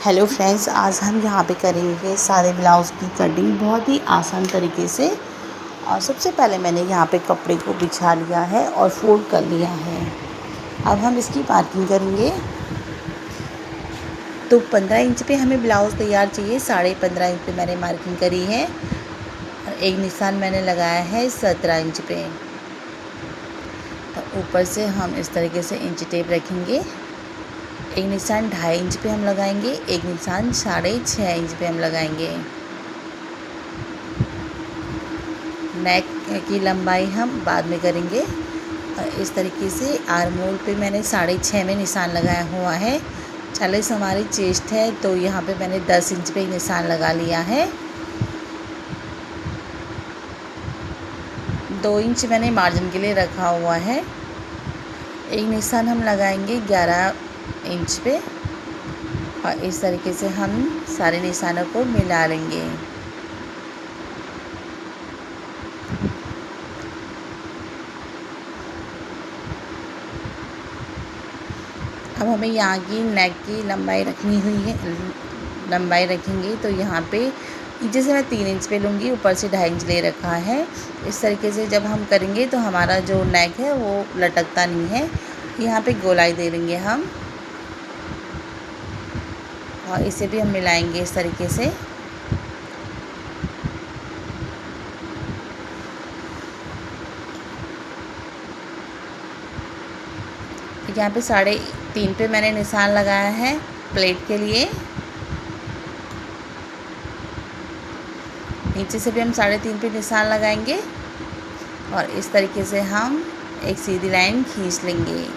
Hello friends, आज हम यहाँ पे करेंगे सारे ब्लाउज़ की कटिंग बहुत ही आसान तरीके से। और सबसे पहले मैंने यहाँ पे कपड़े को बिछा लिया है और फोल्ड कर लिया है। अब हम इसकी मार्किंग करेंगे। तो 15 इंच पे हमें ब्लाउज़ तैयार चाहिए। 15.5 इंच पे मैंने मार्किंग करी है और एक निशान मैंने लगाया है 17 इंच पे। तो ऊपर से हम इस तरीके से इंच टेप रखेंगे। एक निशान 2.5 इंच पे हम लगाएंगे, एक निशान 6.5 इंच पे हम लगाएंगे। नेक की लंबाई हम बाद में करेंगे। और इस तरीके से आर्म होल पे मैंने 6.5 में निशान लगाया हुआ है। 40 हमारी चेस्ट है, तो यहाँ पे मैंने 10 इंच पे निशान लगा लिया है। 2 इंच मैंने मार्जिन के लिए रखा हुआ है। एक निशान हम लगाएंगे 11 इंच पे और इस तरीके से हम सारे निशानों को मिला लेंगे। अब हमें यहाँ की नेक की लंबाई रखनी हुई है, लंबाई रखेंगे। तो यहाँ पे नीचे से मैं 3 इंच पे लूँगी, ऊपर से 2.5 इंच ले रखा है। इस तरीके से जब हम करेंगे तो हमारा जो नेक है वो लटकता नहीं है। यहाँ पे गोलाई दे लेंगे हम और इसे भी हम मिलाएंगे इस तरीके से। यहाँ पे 3.5 पे मैंने निशान लगाया है प्लेट के लिए। नीचे से भी हम 3.5 पे निशान लगाएंगे और इस तरीके से हम एक सीधी लाइन खींच लेंगे।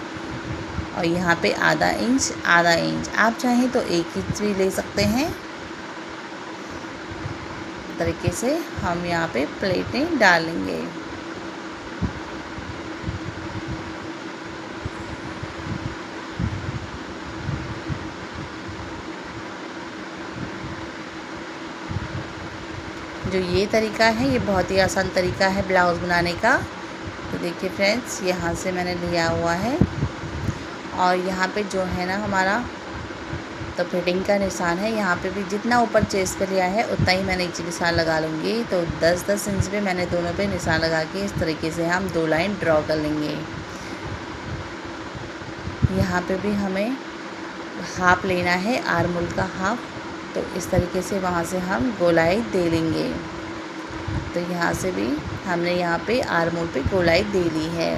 और यहाँ पे आधा इंच आप चाहें तो 1 इंच भी ले सकते हैं। इस तरीके से हम यहाँ पे प्लेटें डालेंगे। जो ये तरीका है ये बहुत ही आसान तरीका है ब्लाउज़ बनाने का। तो देखिए फ्रेंड्स, यहाँ से मैंने लिया हुआ है और यहाँ पे जो है ना हमारा तो फिटिंग का निशान है। यहाँ पे भी जितना ऊपर चेस्ट पे लिया है उतना ही मैं नीचे निशान लगा लूँगी। तो 10-10 इंच पे मैंने दोनों पे निशान लगा के इस तरीके से हम 2 लाइन ड्रॉ कर लेंगे। यहाँ पे भी हमें हाफ लेना है, आर्म होल का हाफ। तो इस तरीके से वहाँ से हम गोलाई दे लेंगे। तो यहाँ से भी हमने यहाँ पे आर्म होल पे गोलाई दे ली है।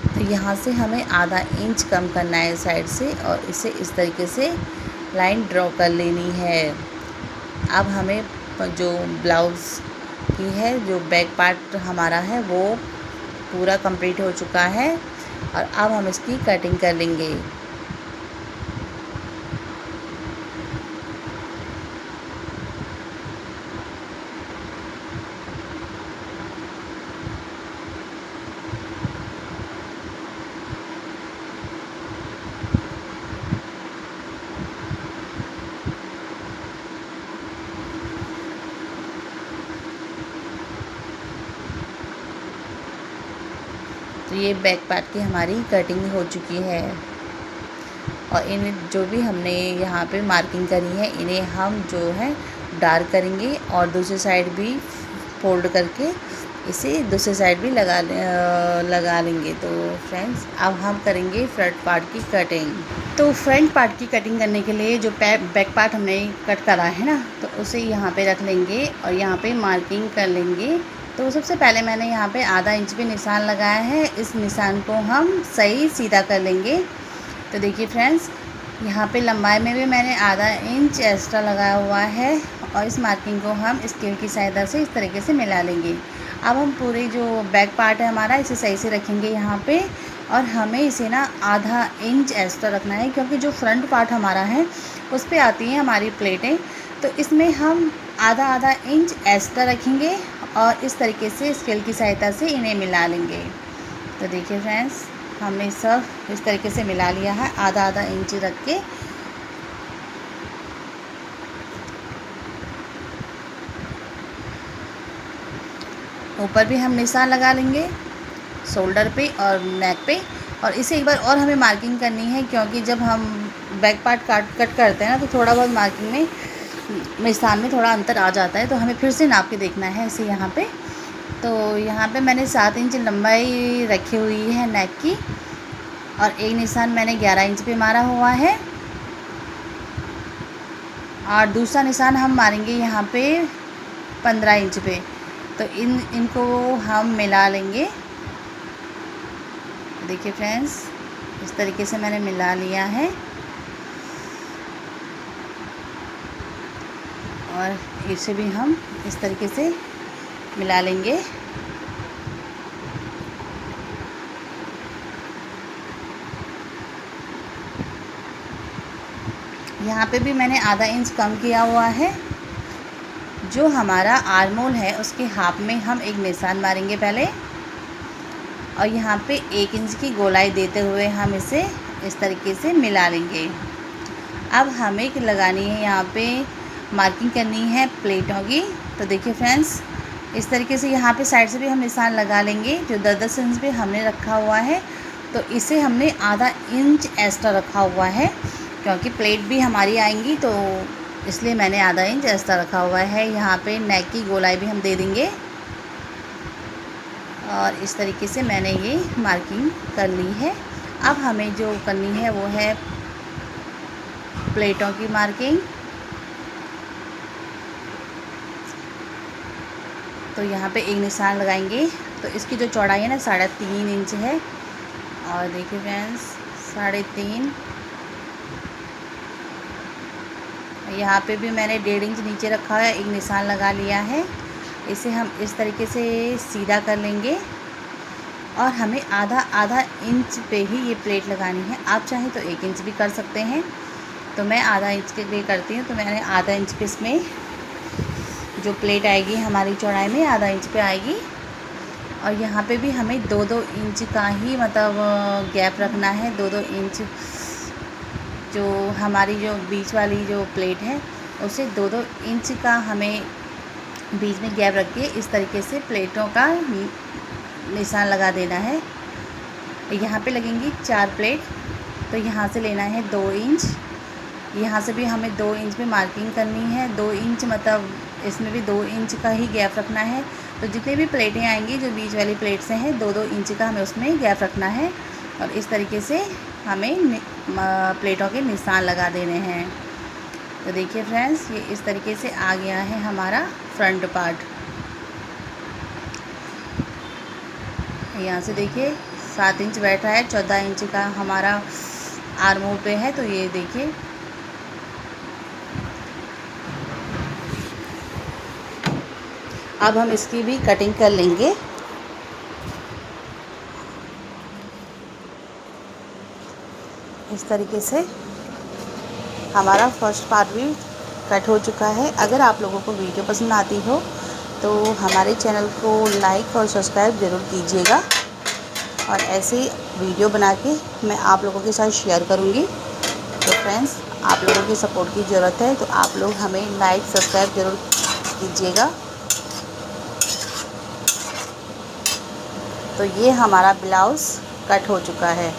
तो यहाँ से हमें आधा इंच कम करना है साइड से और इसे इस तरीके से लाइन ड्रॉ कर लेनी है। अब हमें जो ब्लाउज़ की है, जो बैक पार्ट हमारा है वो पूरा कंप्लीट हो चुका है और अब हम इसकी कटिंग कर लेंगे। तो ये बैक पार्ट की हमारी कटिंग हो चुकी है और इन जो भी हमने यहाँ पे मार्किंग करी है इन्हें हम जो है डार्क करेंगे और दूसरी साइड भी फोल्ड करके इसे दूसरी साइड भी लगा लेंगे। तो फ्रेंड्स, अब हम करेंगे फ्रंट पार्ट की कटिंग। तो फ्रंट पार्ट की कटिंग करने के लिए जो बैक पार्ट हमने कट करा है ना, तो उसे यहाँ पे रख लेंगे और यहाँ पे मार्किंग कर लेंगे। तो सबसे पहले मैंने यहाँ पे आधा इंच पे निशान लगाया है। इस निशान को हम सही सीधा कर लेंगे। तो देखिए फ्रेंड्स, यहाँ पे लंबाई में भी मैंने आधा इंच एक्स्ट्रा लगाया हुआ है और इस मार्किंग को हम स्केल की सहायता से इस तरीके से मिला लेंगे। अब हम पूरे जो बैक पार्ट है हमारा इसे सही से रखेंगे यहाँ पे और हमें इसे ना आधा इंच एक्स्ट्रा रखना है, क्योंकि जो फ्रंट पार्ट हमारा है उस पर आती हैं हमारी प्लेटें। तो इसमें हम आधा इंच एक्स्ट्रा रखेंगे और इस तरीके से स्केल की सहायता से इन्हें मिला लेंगे। तो देखिए फ्रेंड्स, हमने सब इस तरीके से मिला लिया है आधा इंच रख के। ऊपर भी हम निशान लगा लेंगे शोल्डर पे और नेक पे। और इसे एक बार और हमें मार्किंग करनी है, क्योंकि जब हम बैक पार्ट कट करते हैं ना, तो थोड़ा बहुत मार्किंग में निशान में थोड़ा अंतर आ जाता है, तो हमें फिर से नाप के देखना है इसे यहाँ पे। तो यहाँ पे मैंने 7 इंच लंबाई रखी हुई है नेक की, और एक निशान मैंने 11 इंच पे मारा हुआ है, और दूसरा निशान हम मारेंगे यहाँ पे 15 इंच पे। तो इनको हम मिला लेंगे। देखिए फ्रेंड्स, इस तरीके से मैंने मिला लिया है, और इसे भी हम इस तरीके से मिला लेंगे। यहाँ पे भी मैंने आधा इंच कम किया हुआ है। जो हमारा आर्म होल है उसके हाफ में हम एक निशान मारेंगे पहले, और यहाँ पे 1 इंच की गोलाई देते हुए हम इसे इस तरीके से मिला लेंगे। अब हमें लगानी है यहाँ पे मार्किंग करनी है प्लेटों की। तो देखिए फ्रेंड्स, इस तरीके से यहाँ पे साइड से भी हम निशान लगा लेंगे। जो 10-10 इंच पे हमने रखा हुआ है, तो इसे हमने आधा इंच एक्स्ट्रा रखा हुआ है, क्योंकि प्लेट भी हमारी आएंगी, तो इसलिए मैंने आधा इंच एक्स्ट्रा रखा हुआ है। यहाँ पे नेक की गोलाई भी हम दे देंगे, और इस तरीके से मैंने ये मार्किंग कर ली है। अब हमें जो करनी है वो है प्लेटों की मार्किंग। तो यहाँ पे एक निशान लगाएंगे। तो इसकी जो चौड़ाई है ना 3.5 इंच है, और देखिए फ्रेंड्स 3.5। यहाँ पे भी मैंने 1.5 इंच नीचे रखा है, एक निशान लगा लिया है। इसे हम इस तरीके से सीधा कर लेंगे, और हमें आधा इंच पे ही ये प्लेट लगानी है। आप चाहें तो 1 इंच भी कर सकते हैं, तो मैं आधा इंच के लिए करती हूँ। तो मैंने आधा इंच पे इसमें जो प्लेट आएगी हमारी चौड़ाई में आधा इंच पे आएगी, और यहाँ पे भी हमें 2-2 इंच का ही मतलब गैप रखना है। 2-2 इंच जो हमारी जो बीच वाली जो प्लेट है उसे 2-2 इंच का हमें बीच में गैप रख के इस तरीके से प्लेटों का निशान लगा देना है। यहाँ पे लगेंगी 4 प्लेट, तो यहाँ से लेना है 2 इंच। यहाँ से भी हमें 2 इंच में मार्किंग करनी है। 2 इंच मतलब इसमें भी 2 इंच का ही गैप रखना है। तो जितनी भी प्लेटें आएंगी जो बीच वाली प्लेट से हैं, 2-2 इंच का हमें उसमें गैप रखना है, और इस तरीके से हमें प्लेटों के निशान लगा देने हैं। तो देखिए फ्रेंड्स, ये इस तरीके से आ गया है हमारा फ्रंट पार्ट। यहाँ से देखिए 7 इंच बैठा है, 14 इंच का हमारा आर्म होल पे है। तो ये देखिए अब हम इसकी भी कटिंग कर लेंगे। इस तरीके से हमारा फर्स्ट पार्ट भी कट हो चुका है। अगर आप लोगों को वीडियो पसंद आती हो तो हमारे चैनल को लाइक और सब्सक्राइब ज़रूर कीजिएगा, और ऐसे वीडियो बना के मैं आप लोगों के साथ शेयर करूँगी। तो फ्रेंड्स, आप लोगों की सपोर्ट की ज़रूरत है, तो आप लोग हमें लाइक सब्सक्राइब ज़रूर कीजिएगा। तो ये हमारा ब्लाउज़ कट हो चुका है।